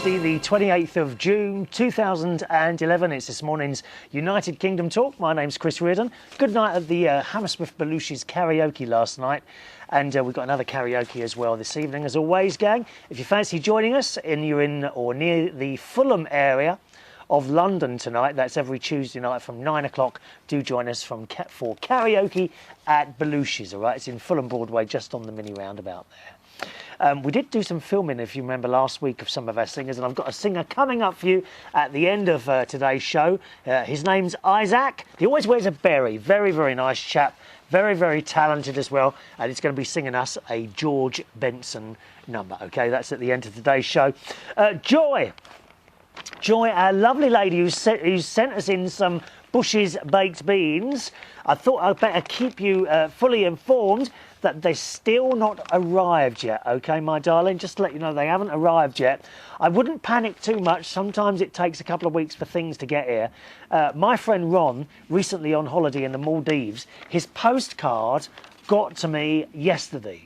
Wednesday, the 28th of June 2011. It's this morning's United Kingdom Talk. My name's Chris Reardon. Good night at the Hammersmith Belushi's karaoke last night. And we've got another karaoke as well this evening. As always, gang, if you fancy joining us and you're in or near the Fulham area of London tonight, that's every Tuesday night from 9 o'clock, do join us for karaoke at Belushi's, all right? It's in Fulham Broadway, just on the mini roundabout there. We did do some filming, if you remember, last week of some of our singers, and I've got a singer coming up for you at the end of today's show. His name's Isaac. He always wears a berry. Very, very nice chap. Very, very talented as well. And he's going to be singing us a George Benson number. OK, that's at the end of today's show. Joy, our lovely lady who sent us in some Bush's baked beans. I thought I'd better keep you fully informed that they're still not arrived yet, OK, my darling? Just to let you know, they haven't arrived yet. I wouldn't panic too much. Sometimes it takes a couple of weeks for things to get here. My friend Ron, recently on holiday in the Maldives, his postcard got to me yesterday.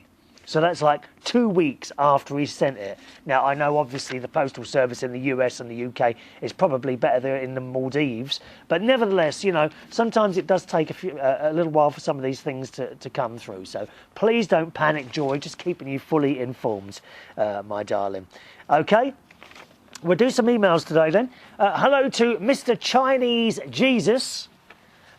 So that's like 2 weeks after he sent it. Now, I know obviously the postal service in the US and the UK is probably better there in the Maldives, but nevertheless, you know, sometimes it does take a little while for some of these things to come through. So please don't panic, Joy, just keeping you fully informed, my darling. OK, we'll do some emails today then. Hello to Mr. Chinese Jesus.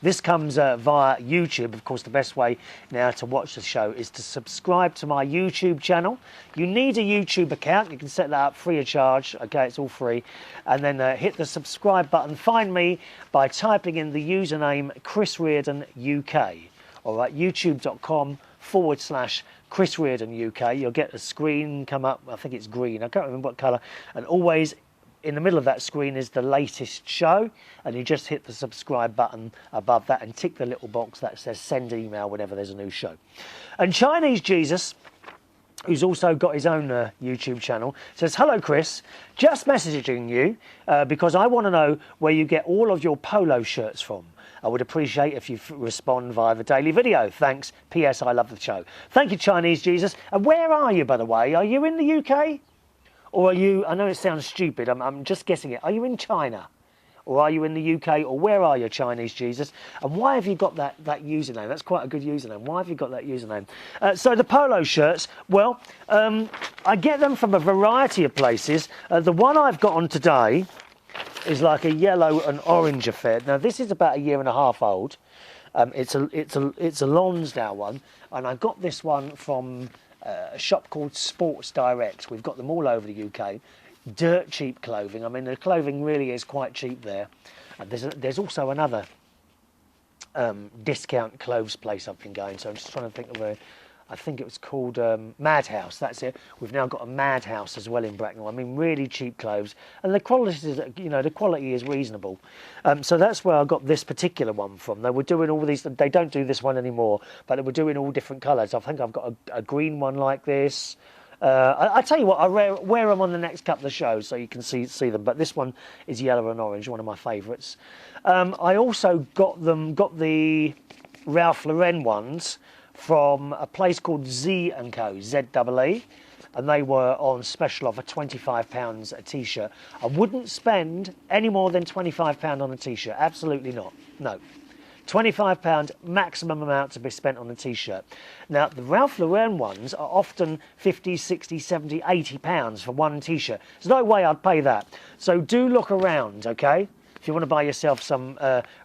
This comes via YouTube. Of course, the best way now to watch the show is to subscribe to my YouTube channel. You need a YouTube account. You can set that up free of charge. OK, it's all free. And then hit the subscribe button. Find me by typing in the username Chris Reardon UK. All right, youtube.com/Chris Reardon UK. You'll get a screen come up. I think it's green. I can't remember what colour. And always in the middle of that screen is the latest show, and you just hit the subscribe button above that and tick the little box that says send email whenever there's a new show. And Chinese Jesus, who's also got his own YouTube channel, says, hello Chris, just messaging you because I want to know where you get all of your polo shirts from. I would appreciate if you respond via the daily video. Thanks. P.S. I love the show. Thank you, Chinese Jesus. And where are you, by the way? Are you in the UK? Or are you, I know it sounds stupid, I'm just guessing it. Are you in China? Or are you in the UK? Or where are you, Chinese Jesus? And why have you got that username? That's quite a good username. Why have you got that username? So the polo shirts, well, I get them from a variety of places. The one I've got on today is like a yellow and orange affair. Now, this is about 1.5 years old. It's a Lonsdale one. And I got this one from a shop called Sports Direct. We've got them all over the UK. Dirt cheap clothing. I mean, the clothing really is quite cheap there. And there's also another discount clothes place I've been going. So I'm just trying to think of I think it was called Madhouse. That's it. We've now got a Madhouse as well in Bracknell. I mean, really cheap clothes, and the quality is, the quality is reasonable. So that's where I got this particular one from. They were doing all these. They don't do this one anymore, but they were doing all different colours. I think I've got a green one like this. I tell you what, I wear them on the next couple of shows so you can see them. But this one is yellow and orange, one of my favourites. I also got the Ralph Lauren ones from a place called Z & Co, Z-E-E, and they were on special offer, £25 a T-shirt. I wouldn't spend any more than £25 on a T-shirt, absolutely not, no. £25 maximum amount to be spent on a T-shirt. Now, the Ralph Lauren ones are often 50, 60, 70, 80 pounds for one T-shirt. There's no way I'd pay that. So do look around, OK? If you want to buy yourself some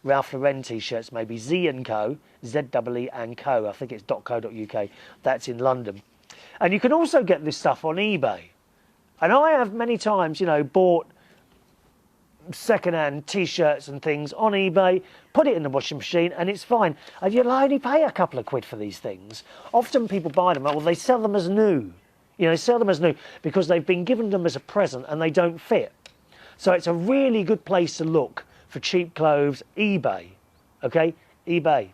Ralph Lauren T-shirts, maybe Z & Co, Z-E-E and Co, I think it's .co.uk, that's in London. And you can also get this stuff on eBay. And I have many times, bought second-hand T-shirts and things on eBay, put it in the washing machine, and it's fine. And you'll only pay a couple of quid for these things. Often people buy them, or they sell them as new. They sell them as new because they've been given them as a present and they don't fit. So it's a really good place to look for cheap clothes, eBay, OK? eBay.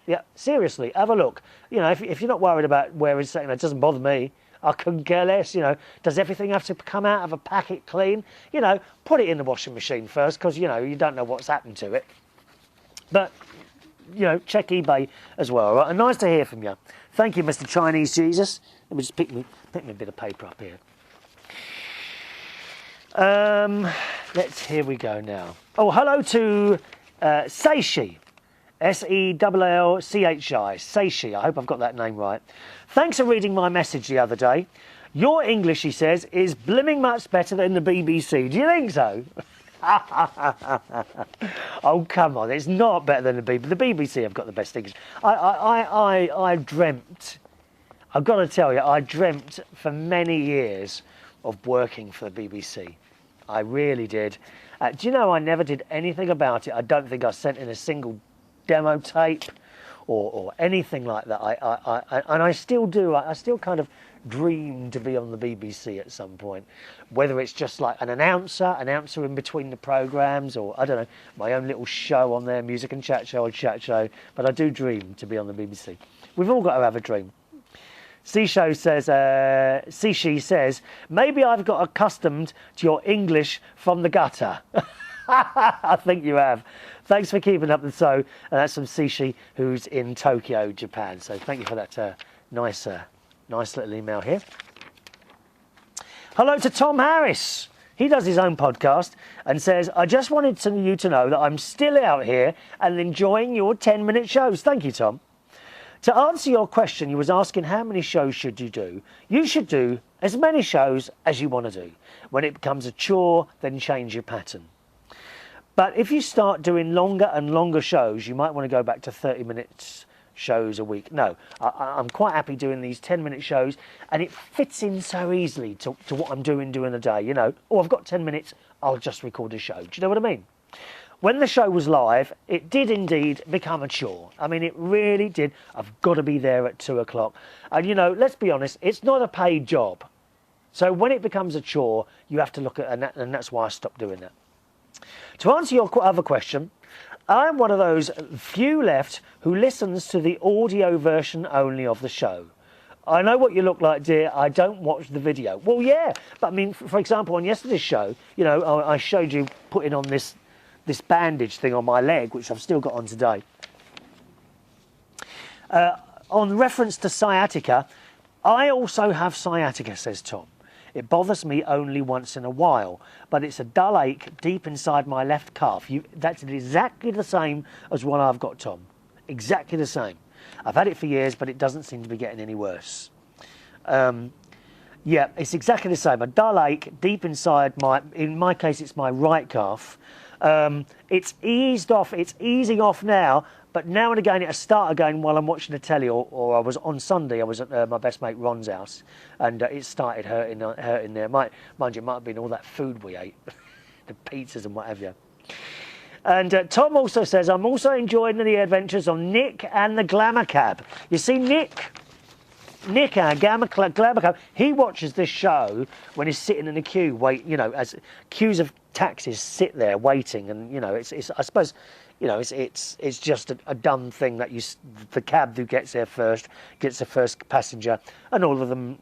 Yeah, seriously, have a look. If you're not worried about wearing something, it doesn't bother me. I couldn't care less, Does everything have to come out of a packet clean? Put it in the washing machine first because, you don't know what's happened to it. But, check eBay as well, all right? And nice to hear from you. Thank you, Mr. Chinese Jesus. Let me just pick me a bit of paper up here. Here we go now. Oh, hello to Seishi. Sellchi. Seishi. I hope I've got that name right. Thanks for reading my message the other day. Your English, he says, is blimming much better than the BBC. Do you think so? Oh, come on. It's not better than the BBC. The BBC have got the best English. I dreamt, I've got to tell you, I dreamt for many years of working for the BBC. I really did. Do you know, I never did anything about it. I don't think I sent in a single demo tape or anything like that. And I still do. I still kind of dream to be on the BBC at some point, whether it's just like an announcer in between the programmes, or I don't know, my own little show on there, music and chat show or chat show. But I do dream to be on the BBC. We've all got to have a dream. Sishi says, maybe I've got accustomed to your English from the gutter. I think you have. Thanks for keeping up the show. And that's from Sishi, who's in Tokyo, Japan. So thank you for that nice little email here. Hello to Tom Harris. He does his own podcast and says, I just wanted you to know that I'm still out here and enjoying your 10-minute shows. Thank you, Tom. To answer your question, you was asking how many shows should you do. You should do as many shows as you want to do. When it becomes a chore, then change your pattern. But if you start doing longer and longer shows, you might want to go back to 30 minutes shows a week. No, I'm quite happy doing these 10-minute shows, and it fits in so easily to what I'm doing during the day. You know, oh, I've got 10 minutes, I'll just record a show. Do you know what I mean? When the show was live, it did indeed become a chore. I mean, it really did. I've got to be there at 2 o'clock. And, you know, let's be honest, it's not a paid job. So when it becomes a chore, you have to look at, and that's why I stopped doing that. To answer your other question, I'm one of those few left who listens to the audio version only of the show. I know what you look like, dear. I don't watch the video. Well, yeah. But, I mean, for example, on yesterday's show, you know, I showed you putting on this bandage thing on my leg, which I've still got on today. On reference to sciatica, I also have sciatica, says Tom. It bothers me only once in a while, but it's a dull ache deep inside my left calf. That's exactly the same as what I've got, Tom. Exactly the same. I've had it for years, but it doesn't seem to be getting any worse. Yeah, it's exactly the same. A dull ache deep inside in my case, it's my right calf. It's eased off. It's easing off now, but now and again it'll start again while I'm watching the telly, or I was on Sunday. I was at my best mate Ron's house, and it started hurting there. Mind you, it might have been all that food we ate, the pizzas and what have you. And Tom also says, I'm also enjoying the adventures on Nick and the Glamour Cab. You see, Nick our Glamour Cab, he watches this show when he's sitting in a queue, as queues of taxis sit there waiting, and you know, it's I suppose, you know, it's just a dumb thing that the cab who gets there first gets the first passenger, and all of them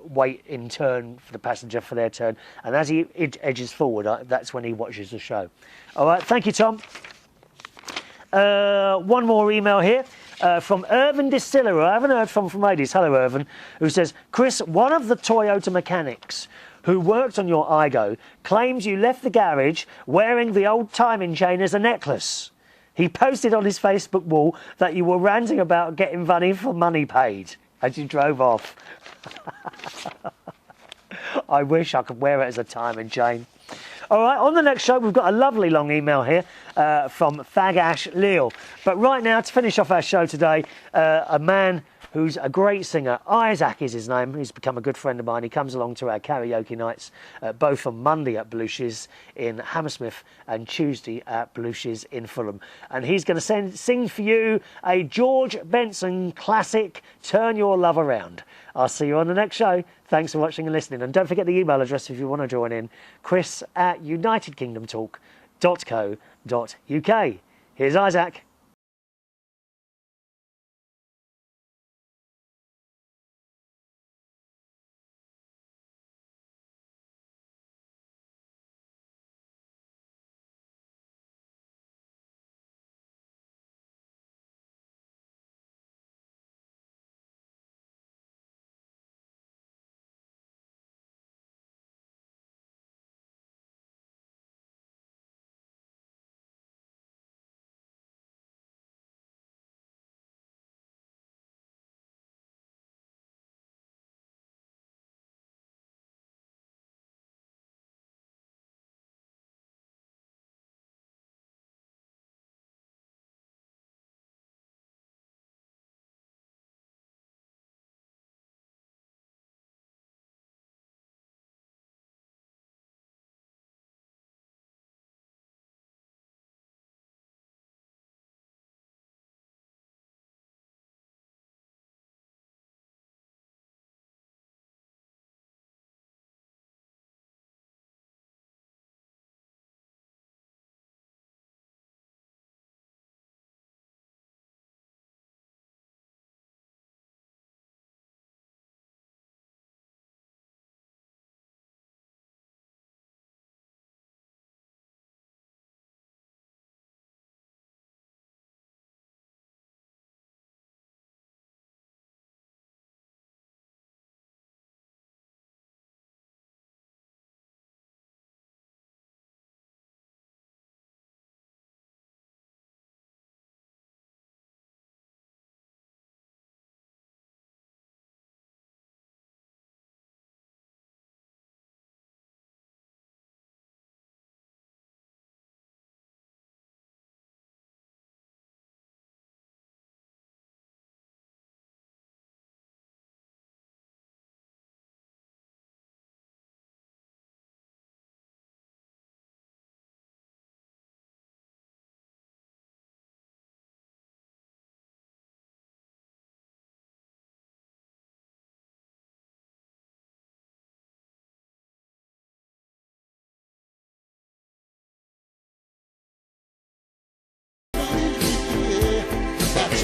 wait in turn for the passenger for their turn, and as he edges forward, that's when he watches the show. All right, thank you, Tom. One more email here. From Irvin Distiller, I haven't heard from ages. Hello, Irvin, who says, Chris, one of the Toyota mechanics who worked on your Igo claims you left the garage wearing the old timing chain as a necklace. He posted on his Facebook wall that you were ranting about getting money for money paid as you drove off. I wish I could wear it as a timing chain. All right, on the next show, we've got a lovely long email here from Fagash Leal. But right now, to finish off our show today, a man who's a great singer, Isaac is his name. He's become a good friend of mine. He comes along to our karaoke nights, both on Monday at Belushi's in Hammersmith and Tuesday at Belushi's in Fulham. And he's going to sing for you a George Benson classic, Turn Your Love Around. I'll see you on the next show. Thanks for watching and listening. And don't forget the email address if you want to join in, chris@unitedkingdomtalk.co.uk. Here's Isaac.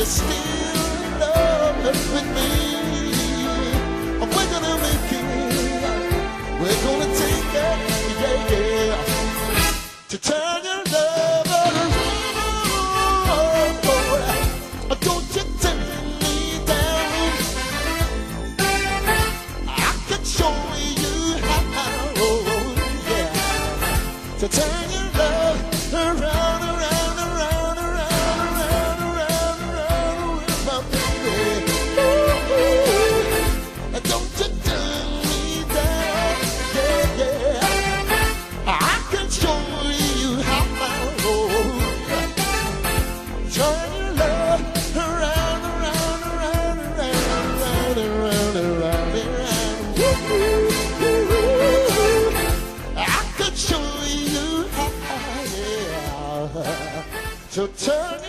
you're still in love with me. We're gonna make it. We're gonna take it, yeah, yeah, to turn your love around. Don't you turn me down. I can show you how, yeah, to turn your love around, around, around, around, around, around, around, my baby. Ooh, don't you turn me down, yeah, yeah. I can show you how, turn your love around, around, around, around, around, around, around, around. I could show you how, yeah. So turn